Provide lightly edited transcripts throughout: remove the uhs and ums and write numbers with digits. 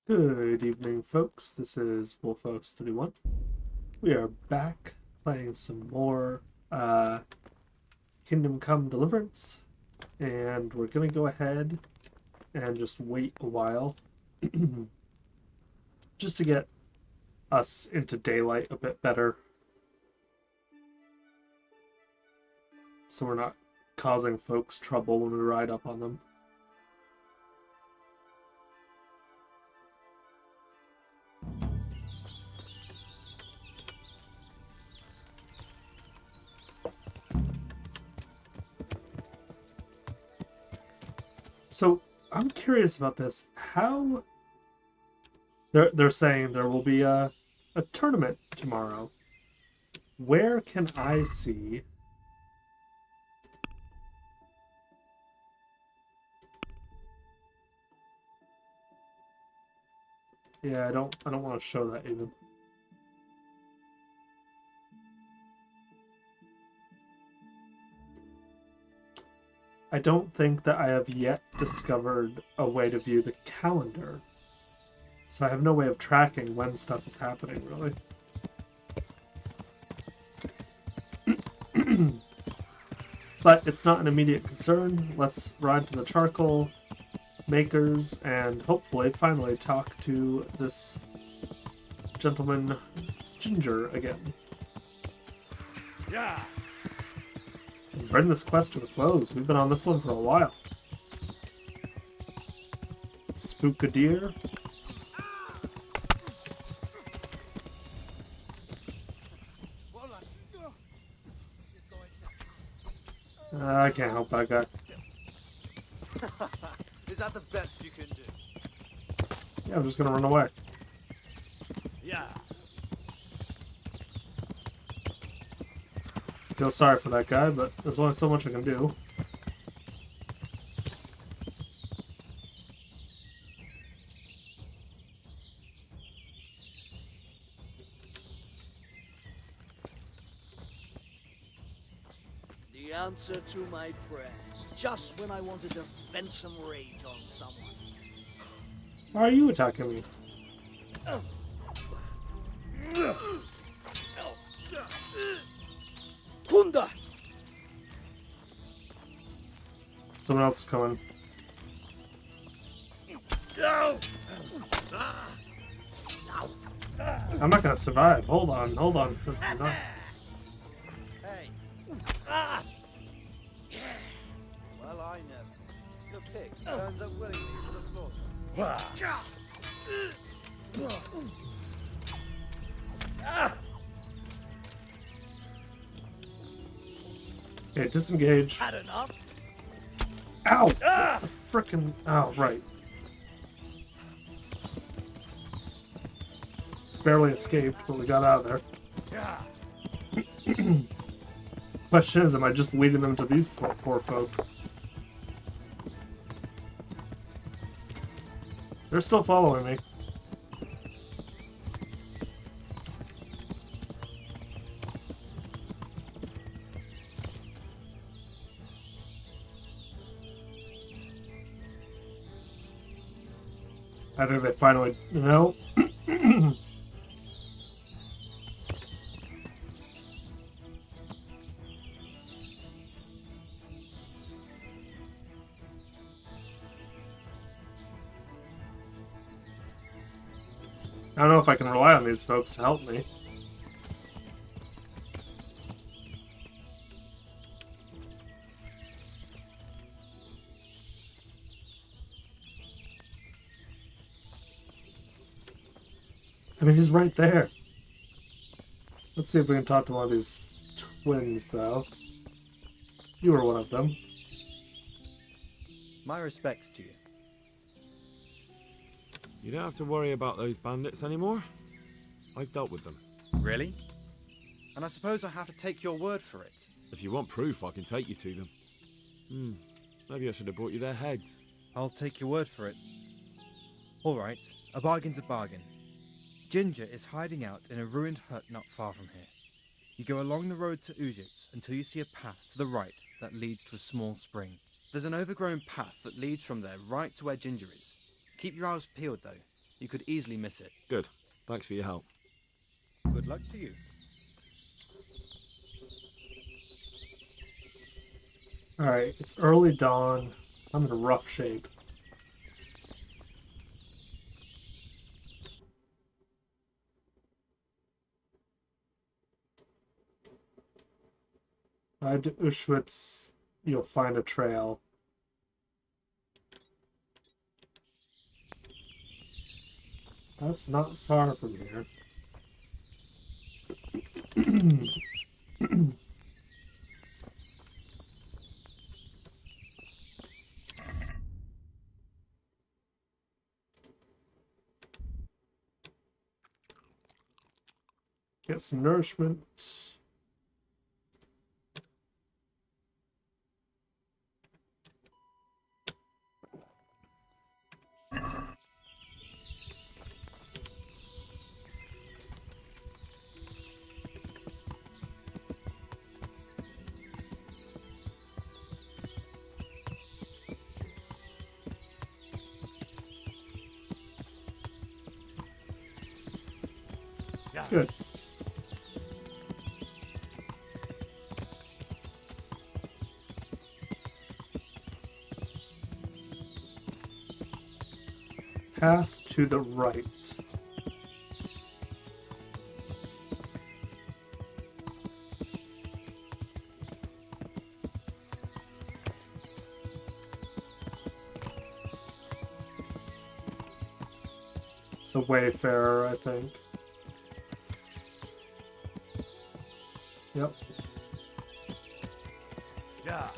Good evening, folks. This is Wolfos31. We are back playing some more Kingdom Come Deliverance, and we're going to go ahead and just wait a while just to get us into daylight a bit better so we're not causing folks trouble when we ride up on them. So I'm curious about this. How they're saying there will be a tournament tomorrow. Where can I see? Yeah, I don't want to show that even. I don't think that I have yet discovered a way to view the calendar. So I have no way of tracking when stuff is happening, really. But it's not an immediate concern. Let's ride to the charcoal makers and hopefully finally talk to this gentleman Ginger again. Yeah. And bring this quest to a close. We've been on this one for a while. Spookadeer. I can't help that guy. Is that the best you can do? Yeah, I'm just gonna run away. Yeah. Feel sorry for that guy, but there's only so much I can do. The answer to my prayers, just when I wanted to vent some rage on someone. Why are you attacking me? Kunda! Someone else is coming. I'm not gonna survive. Hold on. This is not. Hey. Well, I never. The pig turns up willingly for the slaughter. Okay, disengage. Had enough? Ow! The frickin'. Oh, right. Barely escaped, but we got out of there. Question is, am I just leading them to these poor folk? They're still following me. I think they finally... No. I don't know if I can rely on these folks to help me. I mean, he's right there. Let's see if we can talk to one of these twins, though. You were one of them. My respects to you. You don't have to worry about those bandits anymore. I've dealt with them. Really? And I suppose I have to take your word for it. If you want proof, I can take you to them. Maybe I should have brought you their heads. I'll take your word for it. Alright, a bargain's a bargain. Ginger is hiding out in a ruined hut not far from here. You go along the road to Ujits until you see a path to the right that leads to a small spring. There's an overgrown path that leads from there right to where Ginger is. Keep your eyes peeled though. You could easily miss it. Good. Thanks for your help. Good luck to you. Alright, it's early dawn. I'm in rough shape. Ride to Auschwitz, you'll find a trail. That's not far from here. Get some nourishment. Good. Path to the right. It's a wayfarer, I think. Yep. Yeah.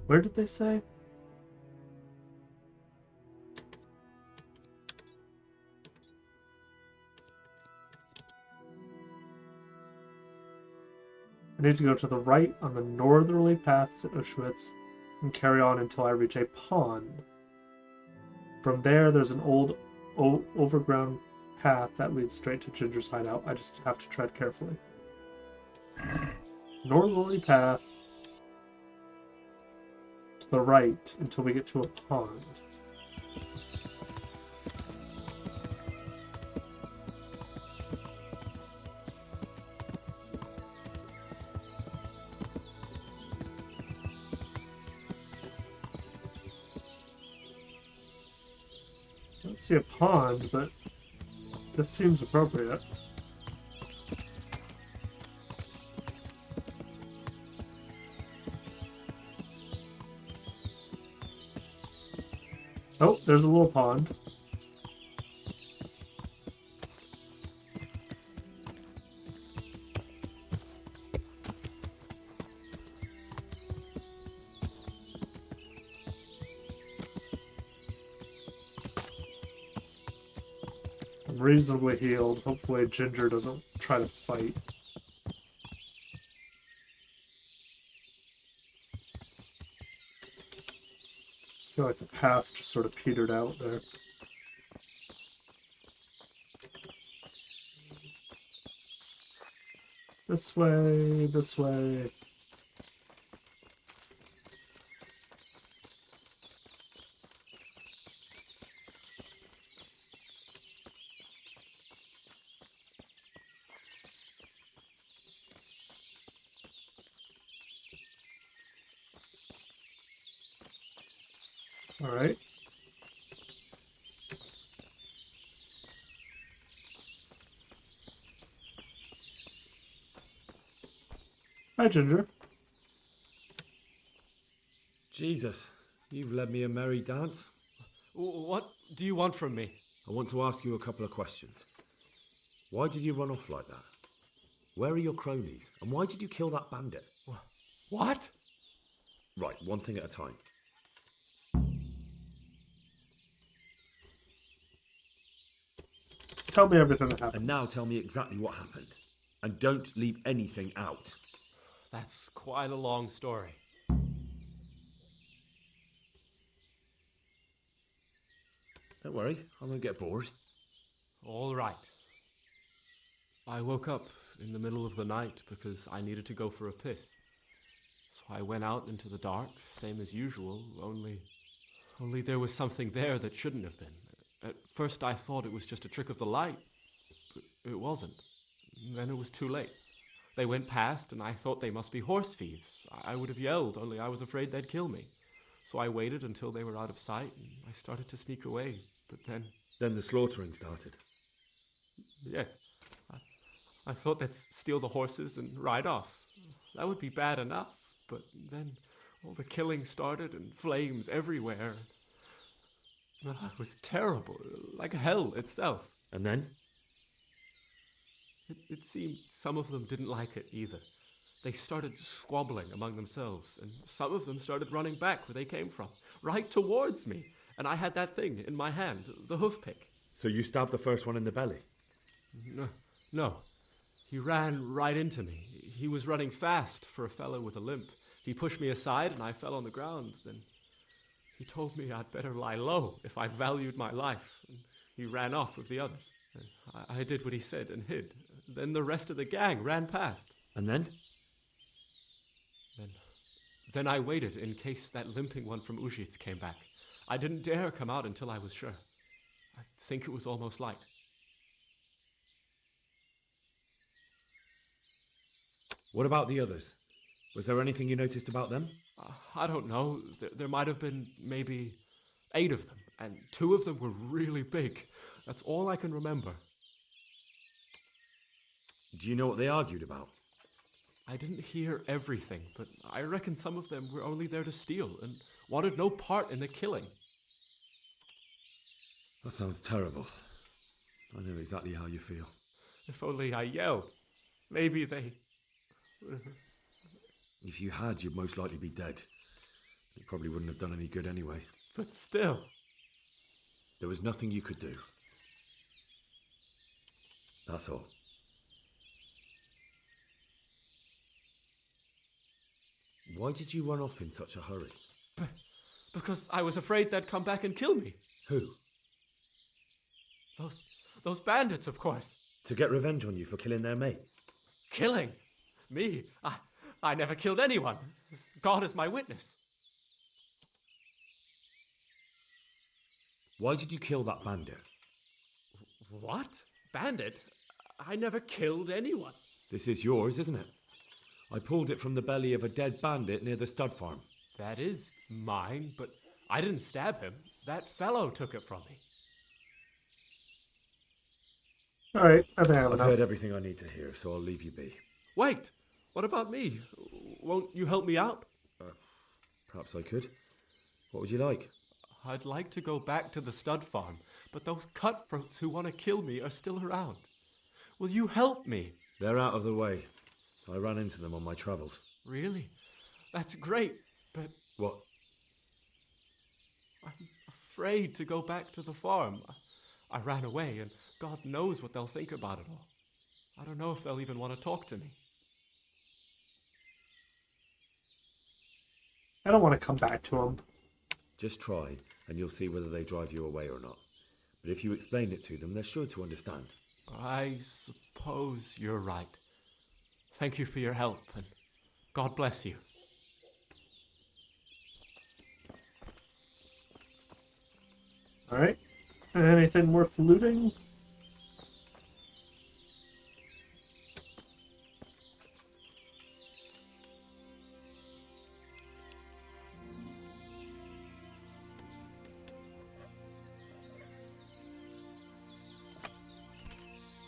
Where did they say? I need to go to the right on the northerly path to Auschwitz and carry on until I reach a pond. From there, there's an old overground path that leads straight to Ginger's hideout. I just have to tread carefully. Northerly path to the right until we get to a pond. I don't see a pond, but this seems appropriate. Oh, there's a little pond. I'm reasonably healed. Hopefully Ginger doesn't try to fight. I feel like the path just sort of petered out there. This way, this way. All right. Hi, Ginger. Jesus, you've led me a merry dance. What do you want from me? I want to ask you a couple of questions. Why did you run off like that? Where are your cronies? And why did you kill that bandit? What? Right, one thing at a time. Tell me everything that happened. And now tell me exactly what happened. And don't leave anything out. That's quite a long story. Don't worry, I won't get bored. All right. I woke up in the middle of the night because I needed to go for a piss. So I went out into the dark, same as usual, only there was something there that shouldn't have been. At first I thought it was just a trick of the light, but it wasn't. Then it was too late. They went past, and I thought they must be horse thieves. I would have yelled, only I was afraid they'd kill me. So I waited until they were out of sight, and I started to sneak away. But then... Then the slaughtering started. Yes. I thought they'd steal the horses and ride off. That would be bad enough, but then all the killing started and flames everywhere. It was terrible, like hell itself. And then? It seemed some of them didn't like it either. They started squabbling among themselves, and some of them started running back where they came from, right towards me. And I had that thing in my hand, the hoof pick. So you stabbed the first one in the belly? No. He ran right into me. He was running fast for a fellow with a limp. He pushed me aside and I fell on the ground. Then he told me I'd better lie low if I valued my life. And he ran off with the others. And I did what he said and hid. Then the rest of the gang ran past. And then? Then I waited in case that limping one from Ujits came back. I didn't dare come out until I was sure. I think it was almost light. What about the others? Was there anything you noticed about them? I don't know. There might have been maybe 8 of them, and 2 of them were really big. That's all I can remember. Do you know what they argued about? I didn't hear everything, but I reckon some of them were only there to steal and wanted no part in the killing. That sounds terrible. I know exactly how you feel. If only I yelled. Maybe they... If you had, you'd most likely be dead. It probably wouldn't have done any good anyway. But still... There was nothing you could do. That's all. Why did you run off in such a hurry? Because I was afraid they'd come back and kill me. Who? Those bandits, of course. To get revenge on you for killing their mate? Killing? Me? I never killed anyone. God is my witness. Why did you kill that bandit? What? Bandit? I never killed anyone. This is yours, isn't it? I pulled it from the belly of a dead bandit near the stud farm. That is mine, but I didn't stab him. That fellow took it from me. Alright, I think I have I've enough. heard everything I need to hear, so I'll leave you be. Wait! What about me? Won't you help me out? Perhaps I could. What would you like? I'd like to go back to the stud farm, but those cutthroats who want to kill me are still around. Will you help me? They're out of the way. I ran into them on my travels. Really? That's great, but What? I'm afraid to go back to the farm. I ran away, and God knows what they'll think about it all. I don't know if they'll even want to talk to me. I don't want to come back to him. Just try, and you'll see whether they drive you away or not. But if you explain it to them, they're sure to understand. I suppose you're right. Thank you for your help, and God bless you. Alright. Anything worth looting?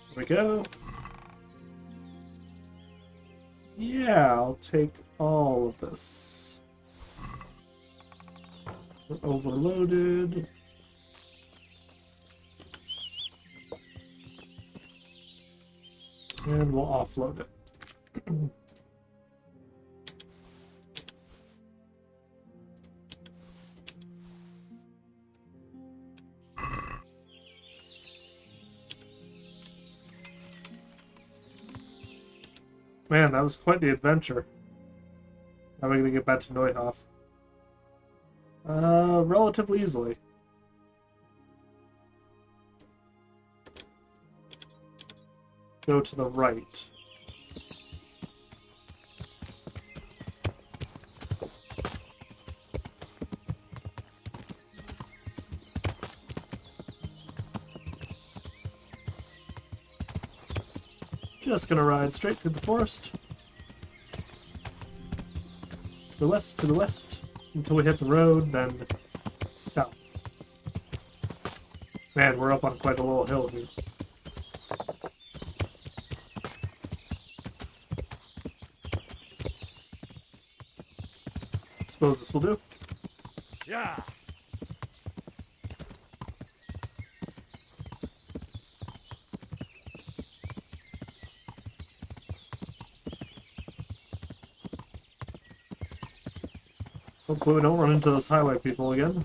There we go. Yeah, I'll take all of this. We're overloaded. And we'll offload it. Man, that was quite the adventure. How are we going to get back to Neuhof? Relatively easily. Go to the right. Just gonna ride straight through the forest. To the west, until we hit the road, then south. Man, we're up on quite a little hill here. Suppose this will do. Yeah. Hopefully we don't run into those highway people again.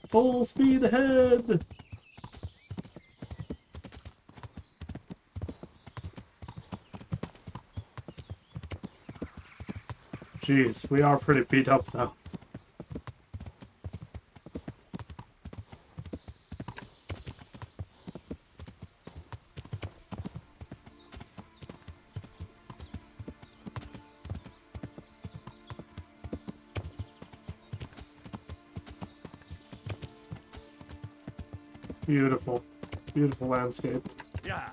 Full speed ahead! Jeez, we are pretty beat up though. Beautiful. Beautiful landscape. Yeah.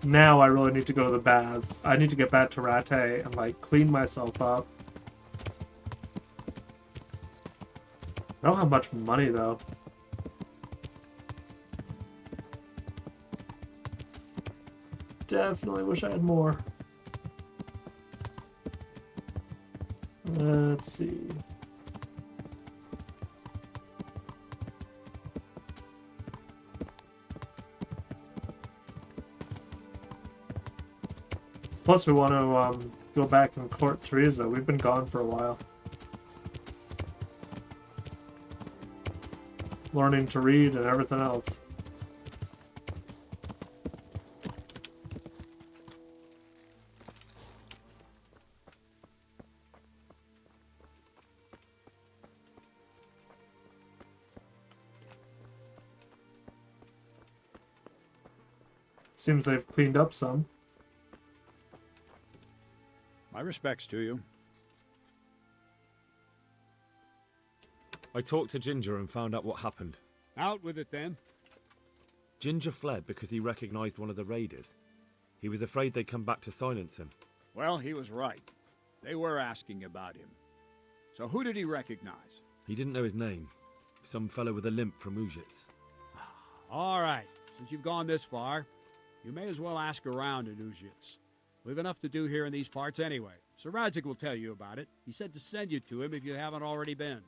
Now I really need to go to the baths. I need to get back to Rattay and like clean myself up. I don't have much money though. Definitely wish I had more. Let's see. Plus, we want to go back and court Teresa. We've been gone for a while. Learning to read and everything else. Seems they've cleaned up some. My respects to you. I talked to Ginger and found out what happened. Out with it then. Ginger fled because he recognized one of the raiders. He was afraid they'd come back to silence him. Well, he was right. They were asking about him. So who did he recognize? He didn't know his name. Some fellow with a limp from Ujits. All right. Since you've gone this far, you may as well ask around in Ujits. We've enough to do here in these parts anyway. Sir Radzik will tell you about it. He said to send you to him if you haven't already been.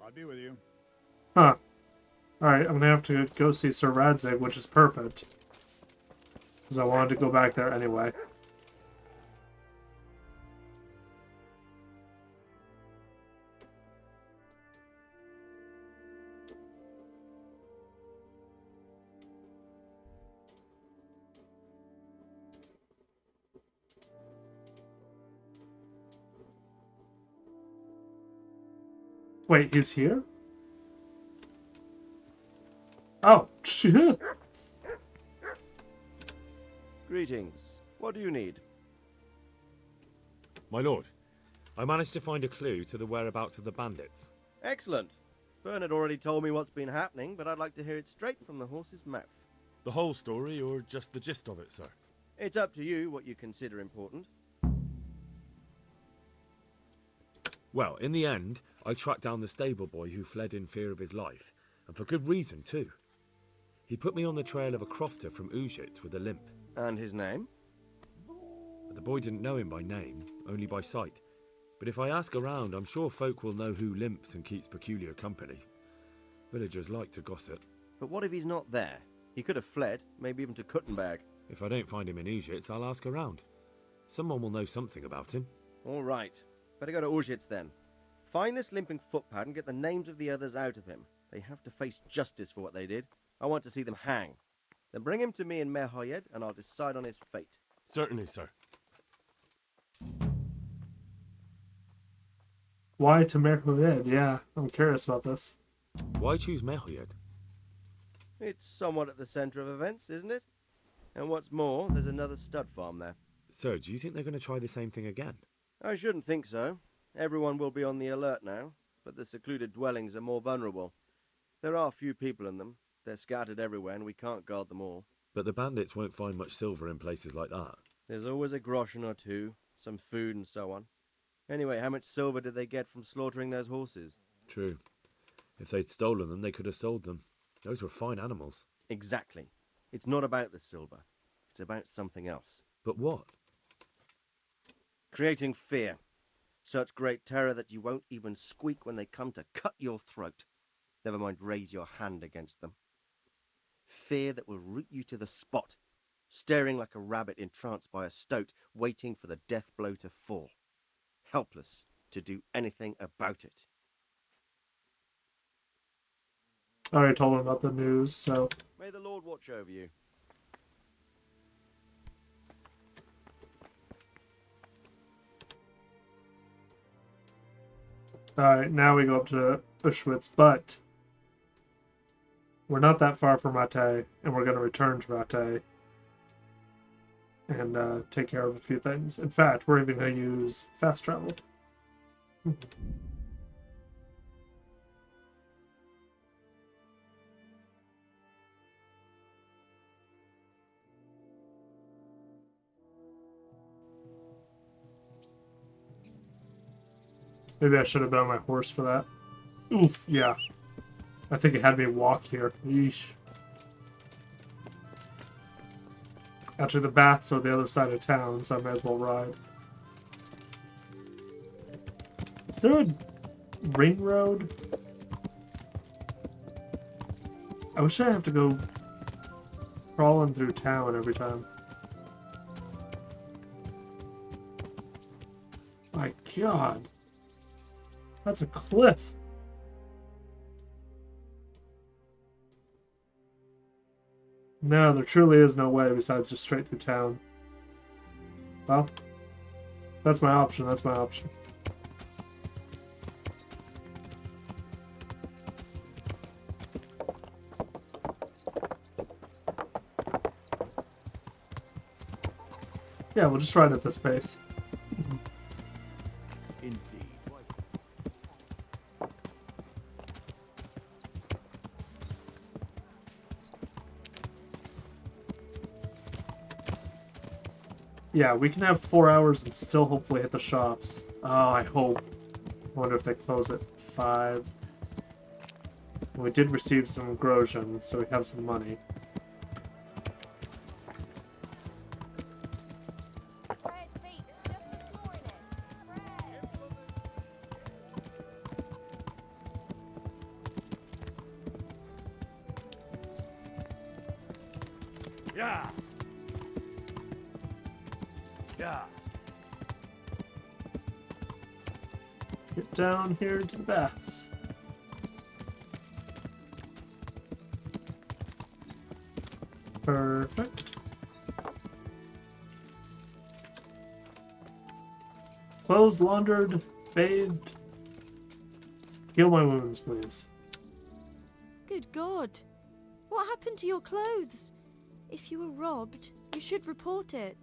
I'll be with you. Huh. Alright, I'm gonna have to go see Sir Radzik, which is perfect. Because I wanted to go back there anyway. Wait, he's here? Oh, shit. Greetings. What do you need? My lord, I managed to find a clue to the whereabouts of the bandits. Excellent. Bernard already told me what's been happening, but I'd like to hear it straight from the horse's mouth. The whole story or just the gist of it, sir? It's up to you what you consider important. Well, in the end, I tracked down the stable boy who fled in fear of his life, and for good reason, too. He put me on the trail of a crofter from Ujit with a limp. And his name? The boy didn't know him by name, only by sight. But if I ask around, I'm sure folk will know who limps and keeps peculiar company. Villagers like to gossip. But what if he's not there? He could have fled, maybe even to Kuttenberg. If I don't find him in Ujits, I'll ask around. Someone will know something about him. All right. Better go to Ujits then. Find this limping footpad and get the names of the others out of him. They have to face justice for what they did. I want to see them hang. Then bring him to me in Merhoyed, and I'll decide on his fate. Certainly, sir. Why to Merhoyed? Yeah, I'm curious about this. Why choose Merhoyed? It's somewhat at the centre of events, isn't it? And what's more, there's another stud farm there. Sir, do you think they're going to try the same thing again? I shouldn't think so. Everyone will be on the alert now, but the secluded dwellings are more vulnerable. There are few people in them. They're scattered everywhere, and we can't guard them all. But the bandits won't find much silver in places like that. There's always a groschen or two, some food and so on. Anyway, how much silver did they get from slaughtering those horses? True. If they'd stolen them, they could have sold them. Those were fine animals. Exactly. It's not about the silver. It's about something else. But what? Creating fear. Such great terror that you won't even squeak when they come to cut your throat. Never mind raise your hand against them. Fear that will root you to the spot, staring like a rabbit entranced by a stoat, waiting for the death blow to fall. Helpless to do anything about it. I already told him about the news, so... May the Lord watch over you. Alright, now we go up to Auschwitz, but... we're not that far from Rattay, and we're going to return to Rattay. And take care of a few things. In fact, we're even going to use fast travel. Maybe I should have been on my horse for that. Oof, yeah. I think it had me walk here. Yeesh. Actually, the baths are the other side of town, so I may as well ride. Is there a ring road? I wish I didn't have to go crawling through town every time. My God. That's a cliff. No, there truly is no way besides just straight through town. Well, that's my option. That's my option. Yeah, we'll just ride at this pace. Indeed. Yeah, we can have 4 hours and still hopefully hit the shops. Oh, I hope. I wonder if they close at 5. We did receive some groschen, so we have some money. Yeah. Yeah. Get down here to the bats. Perfect. Clothes laundered, bathed. Heal my wounds, please. Good God. What happened to your clothes? If you were robbed, you should report it.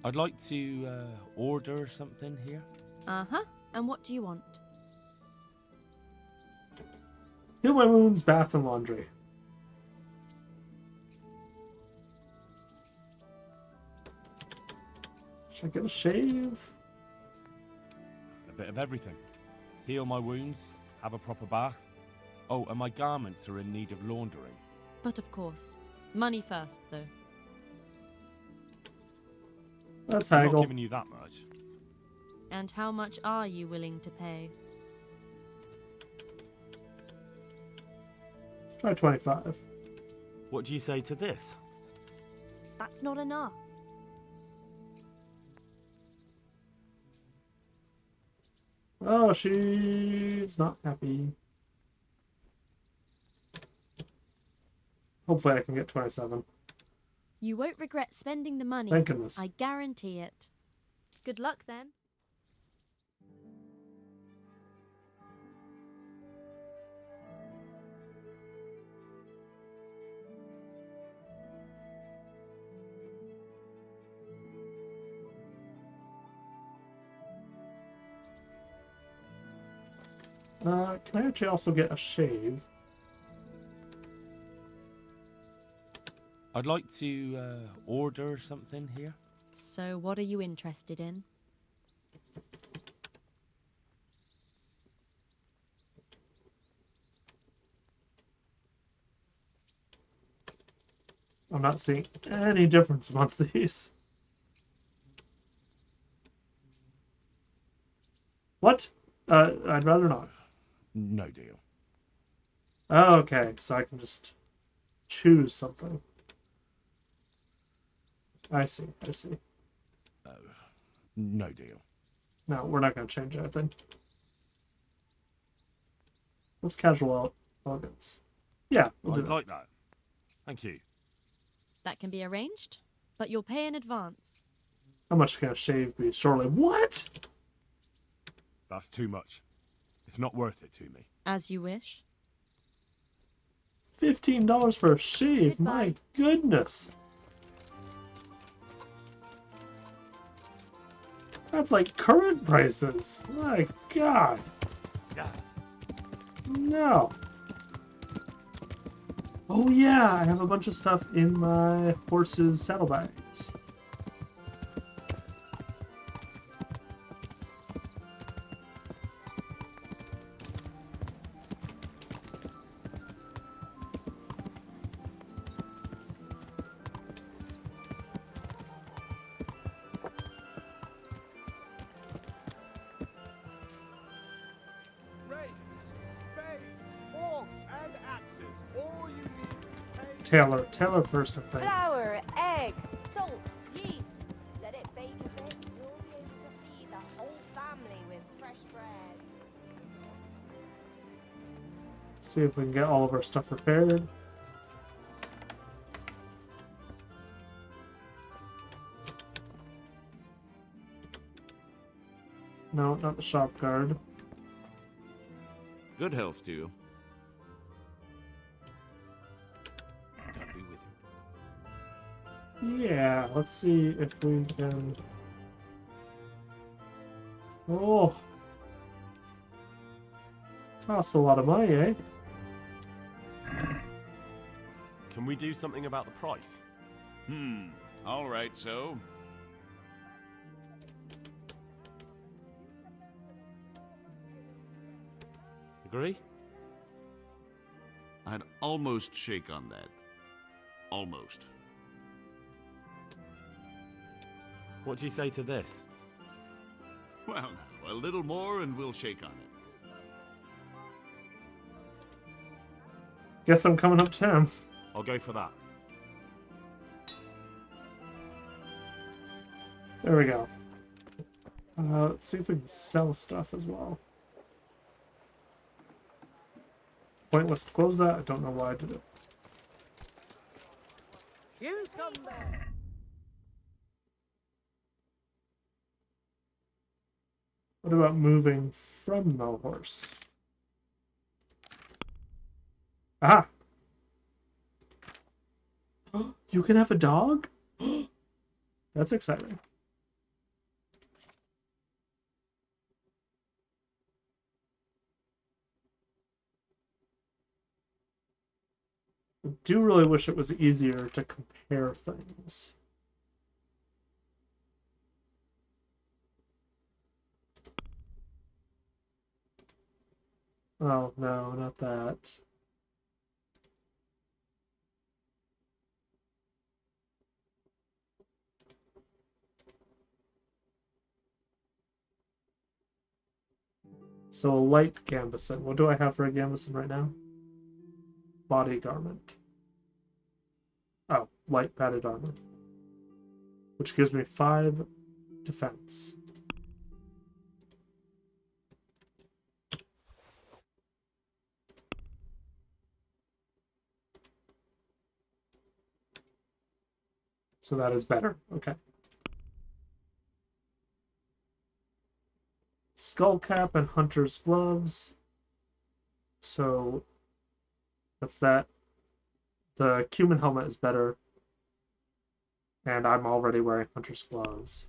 I'd like to order something here. Uh-huh. And what do you want? Heal my wounds, bath, and laundry. Should I get a shave? A bit of everything. Heal my wounds, have a proper bath. Oh, and my garments are in need of laundering. But of course. Money first, though. Let's I'm not haggle. giving you that much. And how much are you willing to pay? Let's try 25. What do you say to this? That's not enough. Oh, she's not happy. Hopefully I can get 27. You won't regret spending the money. Thank goodness. I guarantee it. Good luck then. Can I actually also get a shave? I'd like to order something here. So what are you interested in? I'm not seeing any difference amongst these. What? I'd rather not. No deal. Oh, okay, so I can just choose something. I see, I see. No deal. No, we're not going to change anything. Let's casual elegance. Yeah, we'll do I'd that. like that. Thank you. That can be arranged, but you'll pay in advance. How much can a shave be? Surely. What? That's too much. It's not worth it to me. As you wish. $15 for a shave? Goodbye. My goodness. That's like current prices. My God. No. Oh yeah, I have a bunch of stuff in my horse's saddlebags. Taylor first, I think. Flour, egg, salt, yeast. Let it bake a bit. You'll be able to feed the whole family with fresh bread. See if we can get all of our stuff repaired. No, not the shop guard. Good health to you. God be with you. Yeah, let's see if we can... Oh! Costs a lot of money, eh? Can we do something about the price? All right, so. Agree? I'd almost shake on that. Almost. What do you say to this? Well, a little more and we'll shake on it. Guess I'm coming up to him. I'll go for that. There we go. Let's see if we can sell stuff as well. Pointless to close that. I don't know why I did it. Cucumber! What about moving from the horse? Aha! You can have a dog? That's exciting. I do really wish it was easier to compare things. Oh, no, not that. So a light gambeson. What do I have for a gambeson right now? Body garment. Oh, light padded armor. Which gives me 5 defense. So that is better. Okay. Skull cap and hunter's gloves. So that's that. The cumin helmet is better. And I'm already wearing hunter's gloves.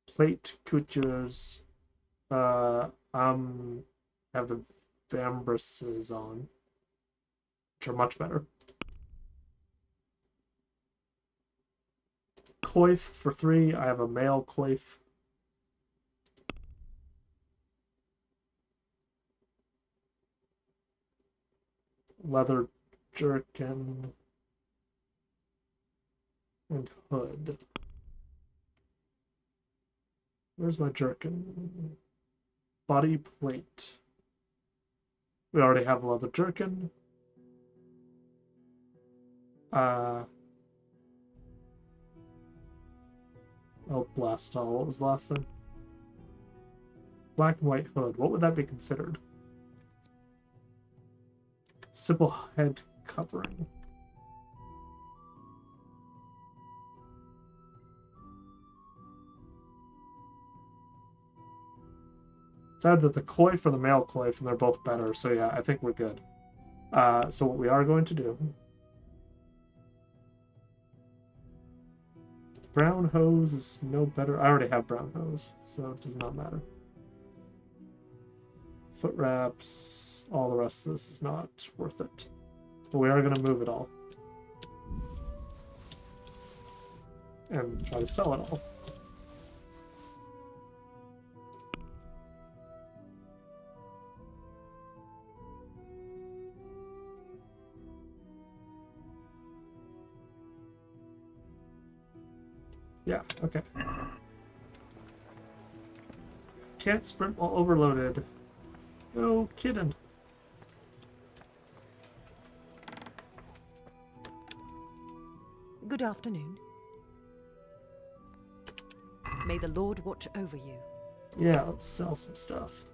Plate coutures. Have the vambraces on, which are much better. Coif for 3. I have a male coif. Leather jerkin and hood. Where's my jerkin? Body plate. We already have leather jerkin. Oh, blast all. What was the last thing? Black and white hood. What would that be considered? Simple head covering. It's either the coif or the male coif, and they're both better. So yeah, I think we're good. So what we are going to do... Brown hose is no better. I already have brown hose, so it does not matter. Foot wraps, all the rest of this is not worth it. But we are going to move it all. And try to sell it all. Yeah, okay. Can't sprint while overloaded. No kidding. Good afternoon. May the Lord watch over you. Yeah, let's sell some stuff.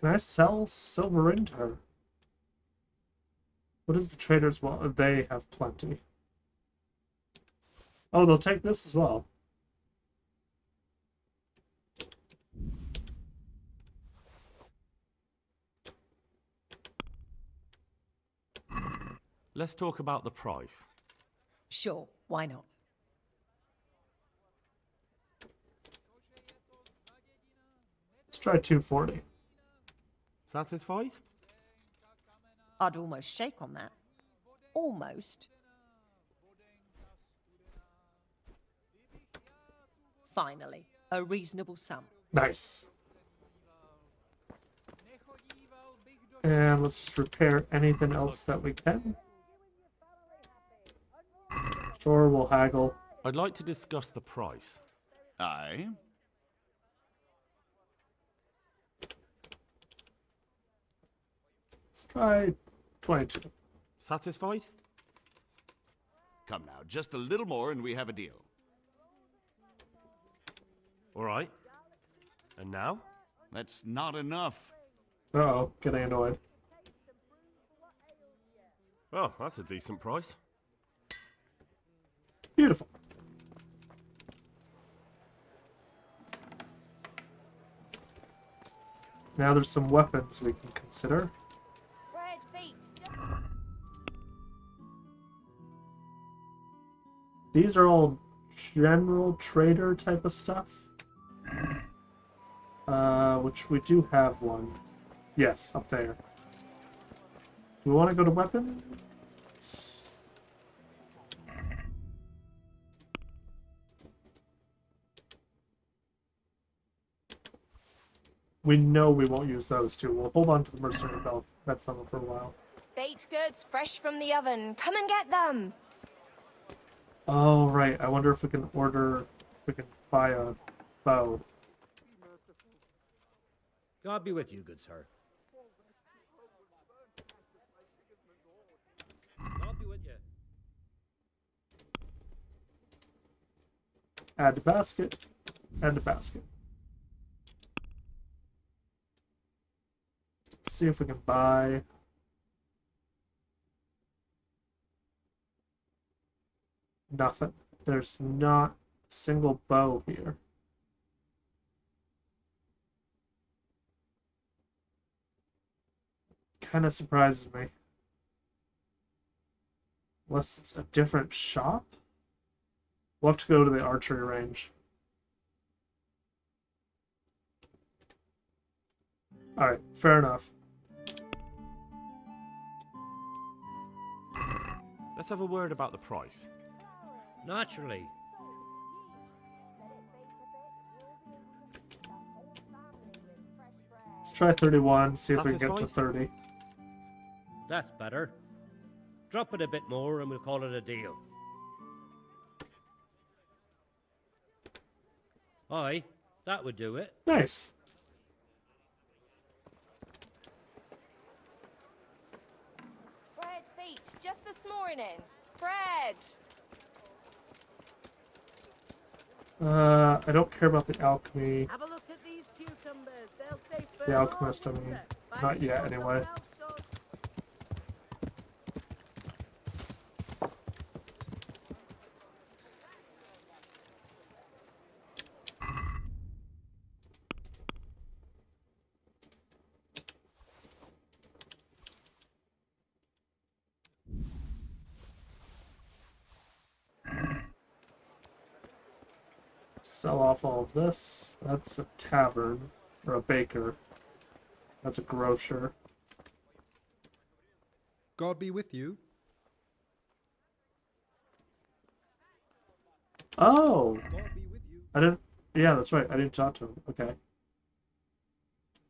Can I sell silver into her? What is the trader's wallet? They have plenty. Oh, they'll take this as well. Let's talk about the price. Sure, why not? Let's try 240. Satisfied? I'd almost shake on that. Almost. Finally, a reasonable sum. Nice. And let's just repair anything else that we can. Sure, we'll haggle. I'd like to discuss the price. Aye. Let's try 22. Satisfied? Come now, just a little more and we have a deal. All right. And now? That's not enough. Uh-oh, getting annoyed. Oh, that's a decent price. Beautiful. Now there's some weapons we can consider. Red feet. These are all general trader type of stuff. Which we do have one. Yes, up there. Do we want to go to weapons? We know we won't use those two. We'll hold on to the mercenary bed funnel for a while. Baked goods fresh from the oven. Come and get them. Oh, right. I wonder if we can buy a bow. God be with you, good sir. God be with you. Add to basket. Add to basket. See if we can buy. Nothing. There's not a single bow here. Kind of surprises me. Unless it's a different shop? We'll have to go to the archery range. Alright, fair enough. Let's have a word about the price. Naturally. Let's try 31, see if we can get to Satisfied? 30. That's better. Drop it a bit more and we'll call it a deal. Aye, that would do it. Nice. Bread beach just this morning. Bread! I don't care about the alchemy. Have a look at these cucumbers. They'll stay The firm alchemist, I all mean. winter. Not yet, anyway. Sell off all of this. That's a tavern, or a baker. That's a grocer. God be with you. Oh! God be with you. I didn't... Yeah, that's right. I didn't talk to him. Okay.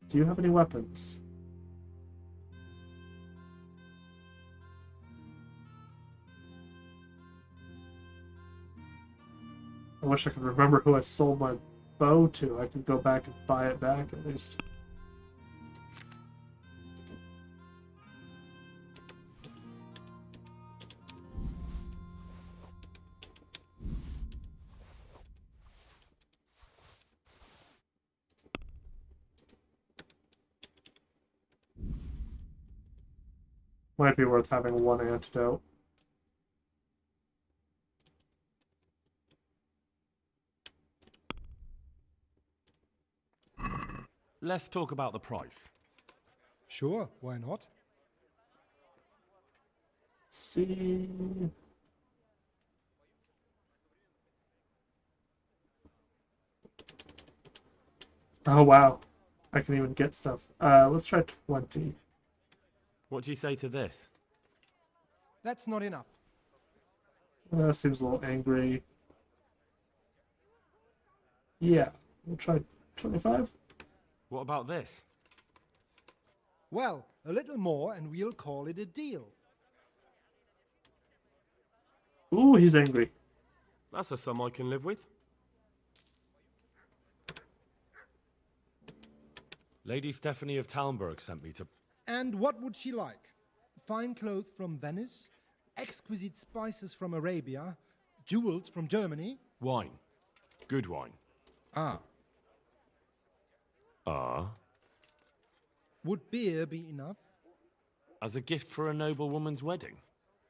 Do you have any weapons? I wish I could remember who I sold my bow to. I could go back and buy it back at least. Might be worth having one antidote. Let's talk about the price. Sure, why not? See. Oh wow. I can even get stuff. Let's try 20. What do you say to this? That's not enough. Seems a little angry. Yeah, we'll try 25. What about this? Well, a little more and we'll call it a deal. Ooh, he's angry. That's a sum I can live with. Lady Stephanie of Talmberg sent me to... And what would she like? Fine clothes from Venice, exquisite spices from Arabia, jewels from Germany? Wine. Good wine. Ah. Would beer be enough? As a gift for a noble woman's wedding?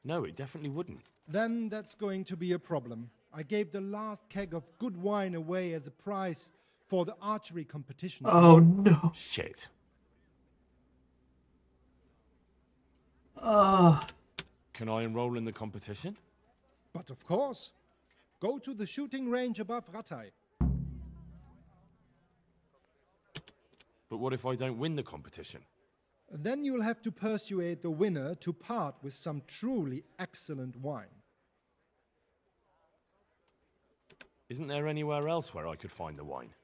No, it definitely wouldn't. Then that's going to be a problem. I gave the last keg of good wine away as a prize for the archery competition. Oh no. Shit. Can I enroll in the competition? But of course. Go to the shooting range above Rattay. But what if I don't win the competition? Then you'll have to persuade the winner to part with some truly excellent wine. Isn't there anywhere else where I could find the wine?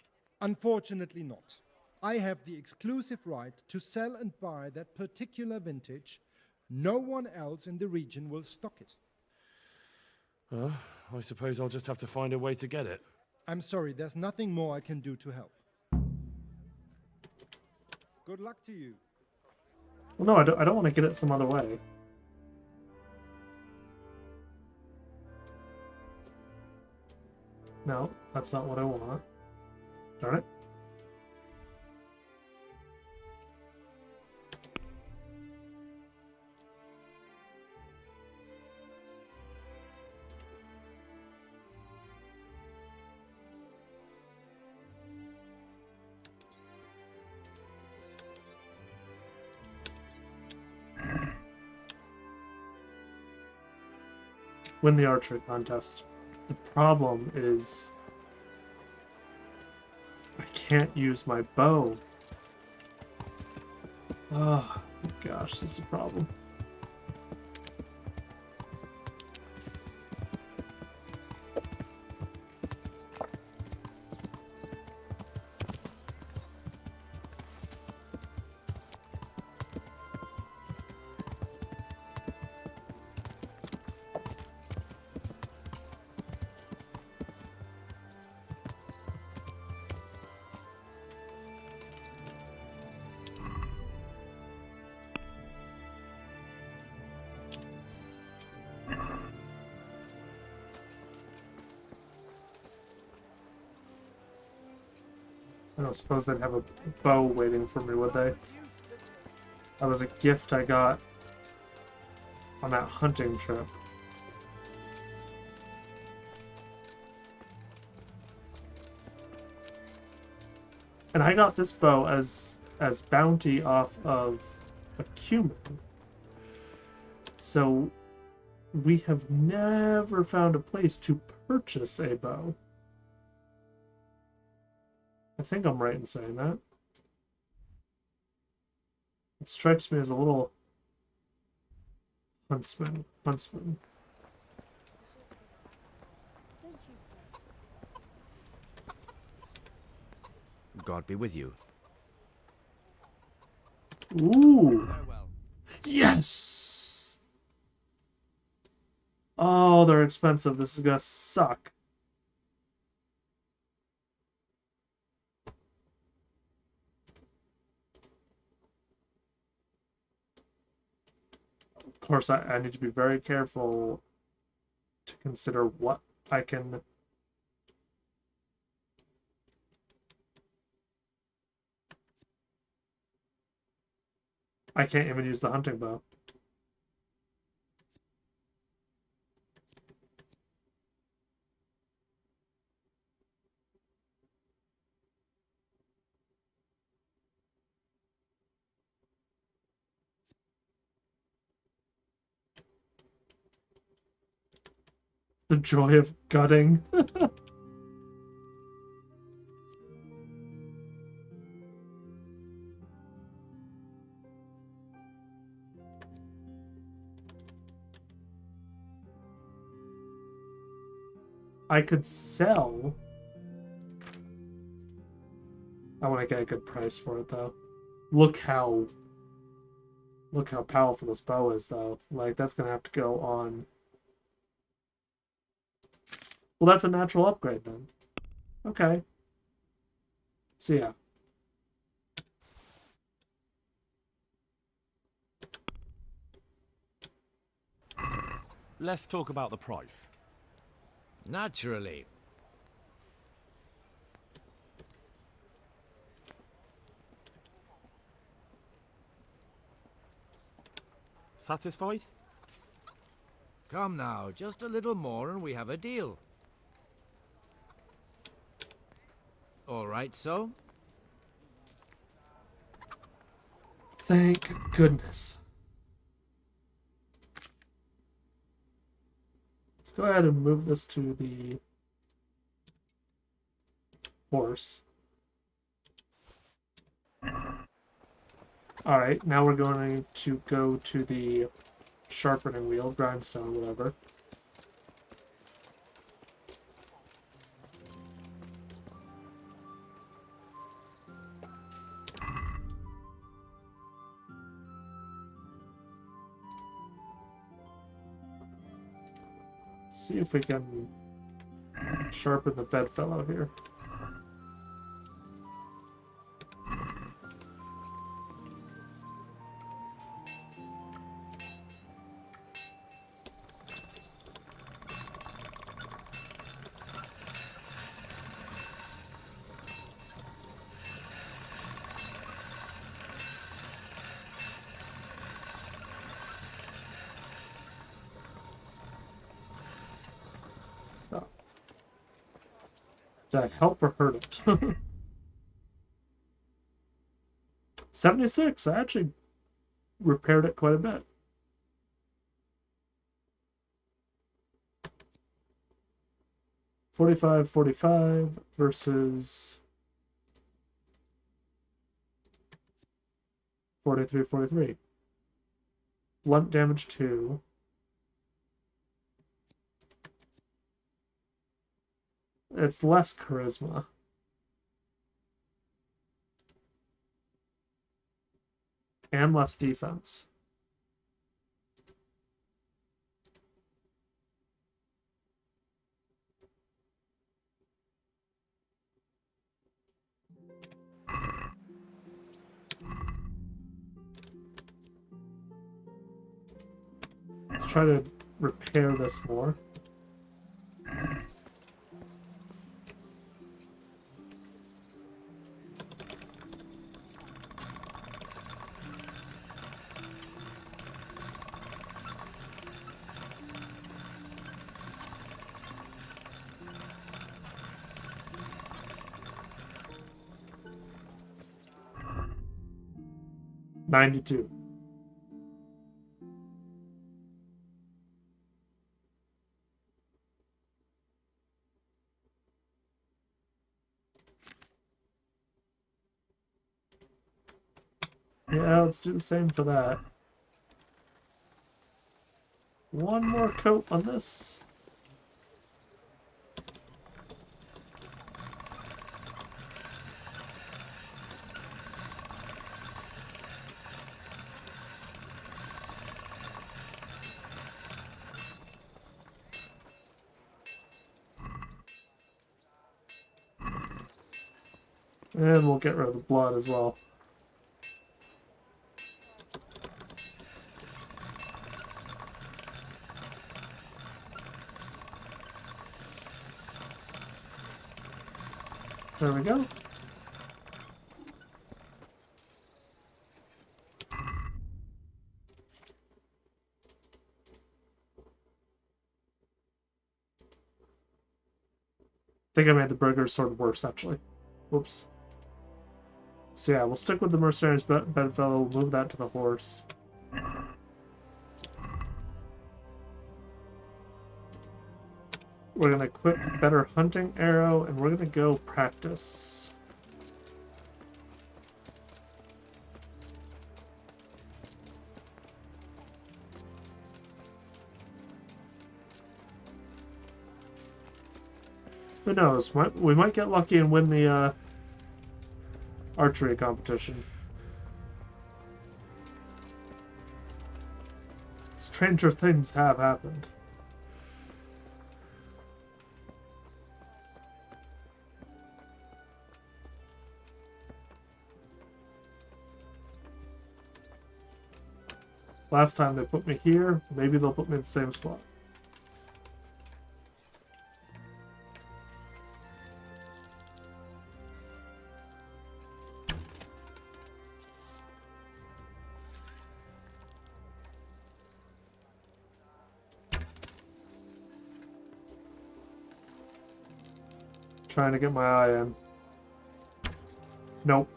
Unfortunately not. I have the exclusive right to sell and buy that particular vintage. No one else in the region will stock it. I suppose I'll just have to find a way to get it. I'm sorry, there's nothing more I can do to help. Good luck to you. Well, no, I don't want to get it some other way. No, that's not what I want. Darn it. Win the archery contest. The problem is I can't use my bow. Oh gosh, this is a problem. I don't suppose they'd have a bow waiting for me, would they? That was a gift I got on that hunting trip. And I got this bow as bounty off of a cumin. So we have never found a place to purchase a bow. I think I'm right in saying that. It strikes me as a little huntsman. God be with you. Ooh. Yes! Oh, they're expensive. This is gonna suck. Of course, I need to be very careful to consider what I can... I can't even use the hunting bow. The joy of gutting. I could sell. I want to get a good price for it though. Look how powerful this bow is though. Like that's gonna have to go on. Well, that's a natural upgrade then. Okay. So yeah. Let's talk about the price. Naturally. Satisfied? Come now, just a little more and we have a deal. All right, so? Thank goodness. Let's go ahead and move this to the horse. Alright, now we're going to go to the sharpening wheel, grindstone, whatever. see if we can sharpen the bedfellow here. Did I help or hurt it? 76. I actually repaired it quite a bit. $45 versus 43. Blunt damage 2. It's less charisma. And less defense. Let's try to repair this more. $92. Yeah, let's do the same for that. One more coat on this. And we'll get rid of the blood as well. There we go. I think I made the burger sort of worse, actually. Whoops. So yeah, we'll stick with the mercenaries bedfellow, we'll move that to the horse. We're gonna equip better hunting arrow, and we're gonna go practice. Who knows? We might get lucky and win the archery competition. Stranger things have happened. Last time they put me here, maybe they'll put me in the same spot. Trying to get my eye in. Nope.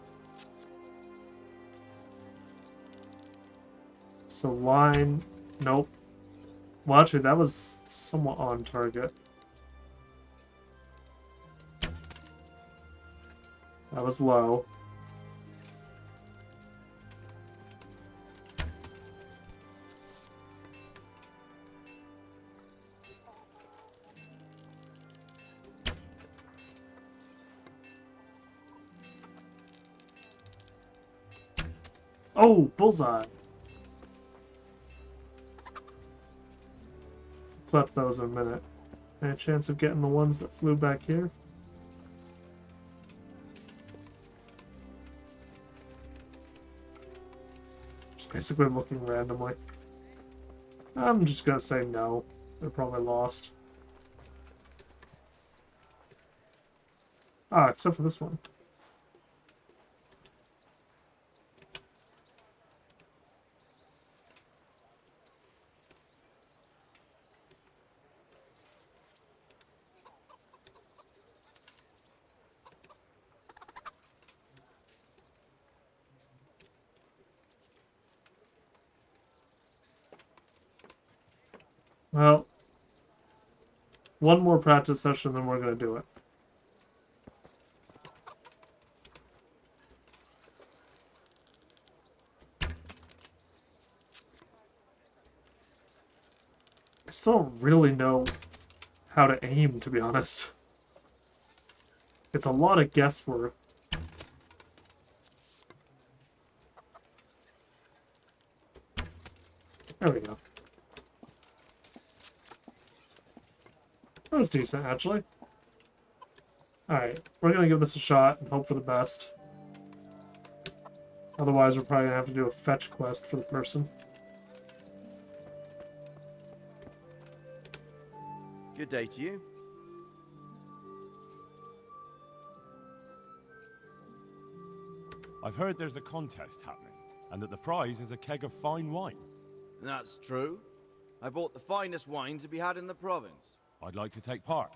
So line, nope. Well, actually, that was somewhat on target. That was low. Oh, bullseye. Collect those in a minute. Any chance of getting the ones that flew back here? Just basically looking randomly. I'm just gonna say no. They're probably lost. Ah, except for this one. Well, one more practice session, then we're gonna do it. I still don't really know how to aim, to be honest. It's a lot of guesswork. There we go. That was decent, actually. Alright, we're gonna give this a shot and hope for the best. Otherwise, we're probably gonna have to do a fetch quest for the person. Good day to you. I've heard there's a contest happening, and that the prize is a keg of fine wine. That's true. I bought the finest wine to be had in the province. I'd like to take part.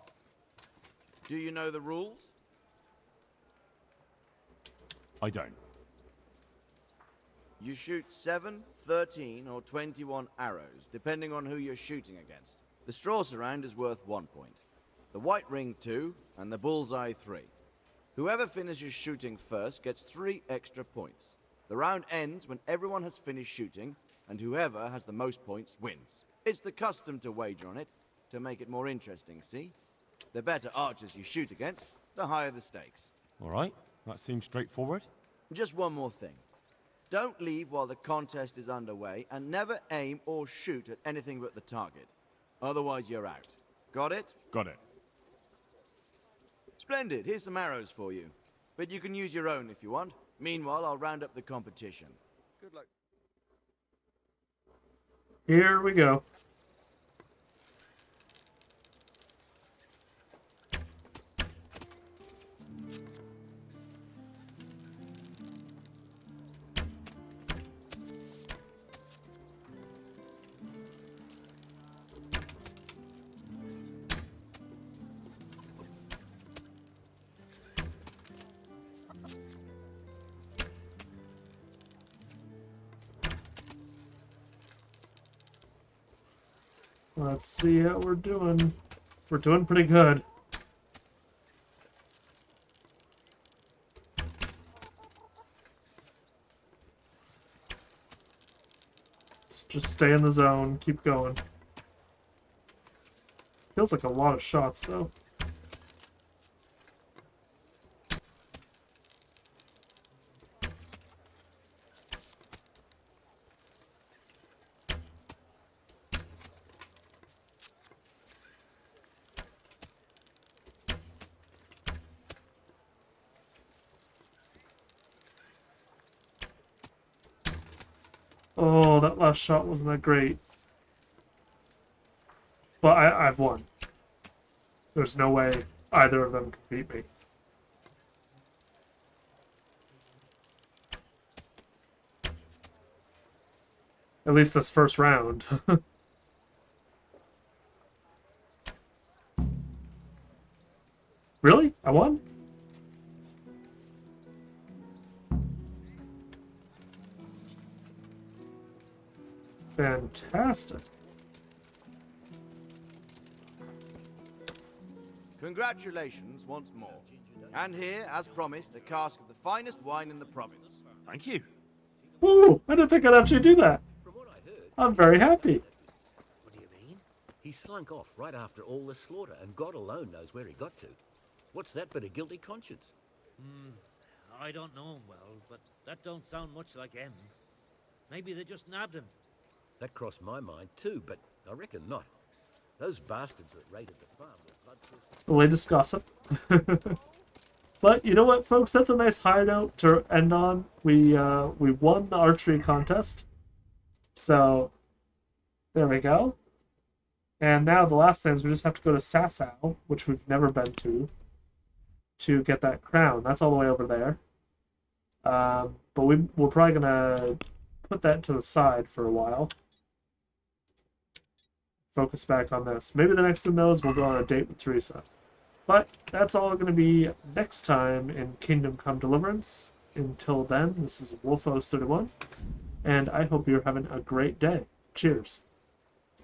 Do you know the rules? I don't. You shoot 7, 13, or 21 arrows, depending on who you're shooting against. The straw surround is worth 1 point, the white ring 2, and the bullseye 3. Whoever finishes shooting first gets 3 extra points. The round ends when everyone has finished shooting, and whoever has the most points wins. It's the custom to wager on it, to make it more interesting, see? The better archers you shoot against, the higher the stakes. All right, that seems straightforward. Just one more thing. Don't leave while the contest is underway, and never aim or shoot at anything but the target. Otherwise, you're out. Got it? Got it. Splendid. Here's some arrows for you. But you can use your own if you want. Meanwhile, I'll round up the competition. Good luck. Here we go. Let's see how we're doing. We're doing pretty good. Just stay in the zone, keep going. Feels like a lot of shots, though. Oh, that last shot wasn't that great. But I've won. There's no way either of them can beat me. At least this first round. Really? I won? Fantastic. Congratulations once more. And here, as promised, a cask of the finest wine in the province. Thank you. Woo! I didn't think I'd actually do that. I'm very happy. What do you mean? He slunk off right after all the slaughter, and God alone knows where he got to. What's that but a guilty conscience? I don't know him well, but that don't sound much like him. Maybe they just nabbed him. That crossed my mind too, but I reckon not. Those bastards that raided the farm were bloodthirsty. The latest gossip. But you know what, folks? That's a nice high note to end on. We won the archery contest. So there we go. And now the last thing is we just have to go to Sasau, which we've never been to get that crown. That's all the way over there. But we're probably gonna put that to the side for a while. Focus back on this. Maybe the next thing though is we'll go on a date with Teresa. But that's all going to be next time in Kingdom Come Deliverance. Until then, this is Wolfos31, and I hope you're having a great day. Cheers.